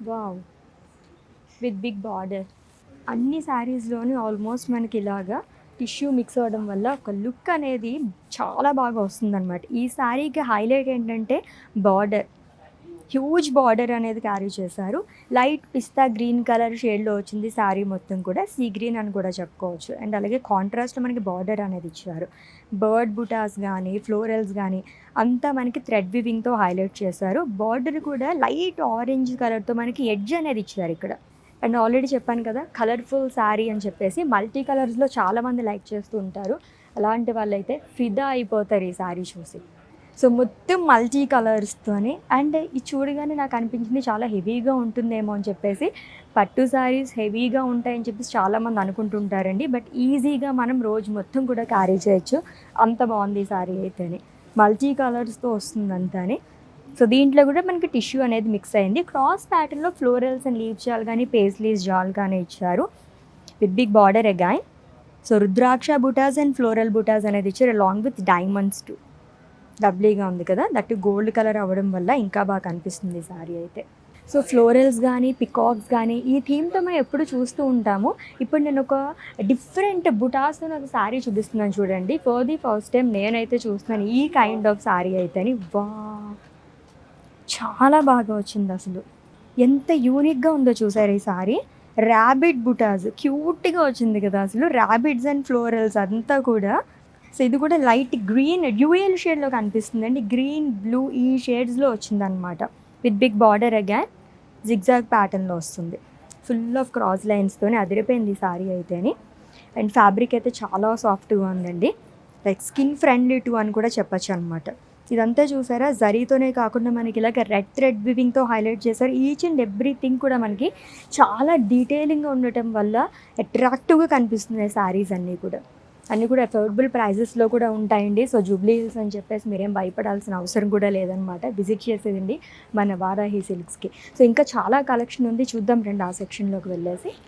Wow! With big border. అన్ని శారీస్‌లోని almost మనకి ఇలాగా టిష్యూ మిక్స్ అవ్వడం వల్ల ఒక లుక్ అనేది చాలా బాగా వస్తుందనమాట. ఈ శారీకి హైలైట్ ఏంటంటే బార్డర్. హ్యూజ్ బార్డర్ అనేది క్యారీ చేశారు. లైట్ పిస్తా గ్రీన్ కలర్ షేడ్‌లో వచ్చింది శారీ మొత్తం కూడా. సీ గ్రీన్ అని కూడా చెప్పుకోవచ్చు. అండ్ అలాగే కాంట్రాస్ట్‌లో మనకి బార్డర్ అనేది ఇచ్చారు. బర్డ్ బుటాస్ గానీ, ఫ్లోరల్స్ గానీ అంతా మనకి థ్రెడ్ వీవింగ్‌తో హైలైట్ చేశారు. బార్డర్ కూడా లైట్ ఆరెంజ్ కలర్‌తో మనకి ఎడ్జ్ అనేది ఇచ్చారు ఇక్కడ. అండ్ ఆల్రెడీ చెప్పాను కదా కలర్ఫుల్ శారీ అని చెప్పేసి. మల్టీ కలర్స్‌లో చాలామంది లైక్ చేస్తూ ఉంటారు. అలాంటి వాళ్ళైతే ఫిదా అయిపోతారు ఈ శారీ చూసి. సో మొత్తం మల్టీ కలర్స్తోని. అండ్ ఇది చూడగానే నాకు అనిపించింది చాలా హెవీగా ఉంటుందేమో అని చెప్పేసి. పట్టు శారీస్ హెవీగా ఉంటాయని చెప్పేసి చాలామంది అనుకుంటుంటారండి. బట్ ఈజీగా మనం రోజు మొత్తం కూడా క్యారీ చేయొచ్చు. అంత బాగుంది ఈ శారీ అయితేనే. మల్టీ కలర్స్తో వస్తుంది అంతాని. సో దీంట్లో కూడా మనకి టిష్యూ అనేది మిక్స్ అయింది. క్రాస్ ప్యాటర్న్లో ఫ్లోరల్స్ అండ్ లీవ్ జాల్ కానీ పేస్లీస్ జాల్ కానీ ఇచ్చారు with big border again. So rudraksha butas and floral butas అనేది ఇచ్చారు అలాంగ్ విత్ డైమండ్స్ టు. లవ్లీగా ఉంది కదా, దట్ గోల్డ్ కలర్ అవ్వడం వల్ల ఇంకా బాగా కనిపిస్తుంది శారీ అయితే. సో ఫ్లోరల్స్ కానీ పికాక్స్ కానీ ఈ థీమ్తో మనం ఎప్పుడు చూస్తూ ఉంటాము. ఇప్పుడు నేను ఒక డిఫరెంట్ బుటాస్తో నాకు శారీ చూపిస్తున్నాను చూడండి. ఫర్ ది ఫస్ట్ టైం నేనైతే చూస్తున్నాను ఈ కైండ్ ఆఫ్ శారీ అయితేని. వా, చాలా బాగా వచ్చింది అసలు. ఎంత యూనిక్గా ఉందో చూసారు ఈ శారీ. ర్యాబిట్ బుటాస్ క్యూట్గా వచ్చింది కదా అసలు. ర్యాబిట్స్ అండ్ ఫ్లోరల్స్ అంతా కూడా. సో ఇది కూడా లైట్ గ్రీన్ డ్యూయల్ షేడ్లో కనిపిస్తుంది అండి. గ్రీన్ బ్లూ ఈ షేడ్స్లో వచ్చిందనమాట. With big border again zigzag ప్యాటర్న్లో వస్తుంది. ఫుల్ ఆఫ్ క్రాస్ లైన్స్తోనే అదిరిపోయింది ఈ శారీ అయితేని. అండ్ ఫ్యాబ్రిక్ అయితే చాలా సాఫ్ట్గా ఉందండి. లైక్ స్కిన్ ఫ్రెండ్లీ టూ అని కూడా చెప్పచ్చు అనమాట. ఇదంతా చూసారా జరీతోనే కాకుండా మనకి ఇలాగ రెడ్ థ్రెడ్ వివింగ్తో హైలైట్ చేశారు. ఈచ్ అండ్ ఎవ్రీథింగ్ కూడా మనకి చాలా డీటెయిలింగ్గా ఉండటం వల్ల అట్రాక్టివ్గా కనిపిస్తున్నాయి శారీస్ అన్నీ కూడా. అన్నీ కూడా అఫోర్డబుల్ ప్రైజెస్లో కూడా ఉంటాయండి. సో జూబ్లీ హిల్స్ అని చెప్పేసి మీరేం భయపడాల్సిన అవసరం కూడా లేదనమాట. విజిట్ చేసేదండి మన వారాహి సిల్క్స్కి. సో ఇంకా చాలా కలెక్షన్ ఉంది, చూద్దాం రండి ఆ సెక్షన్లోకి వెళ్ళేసి.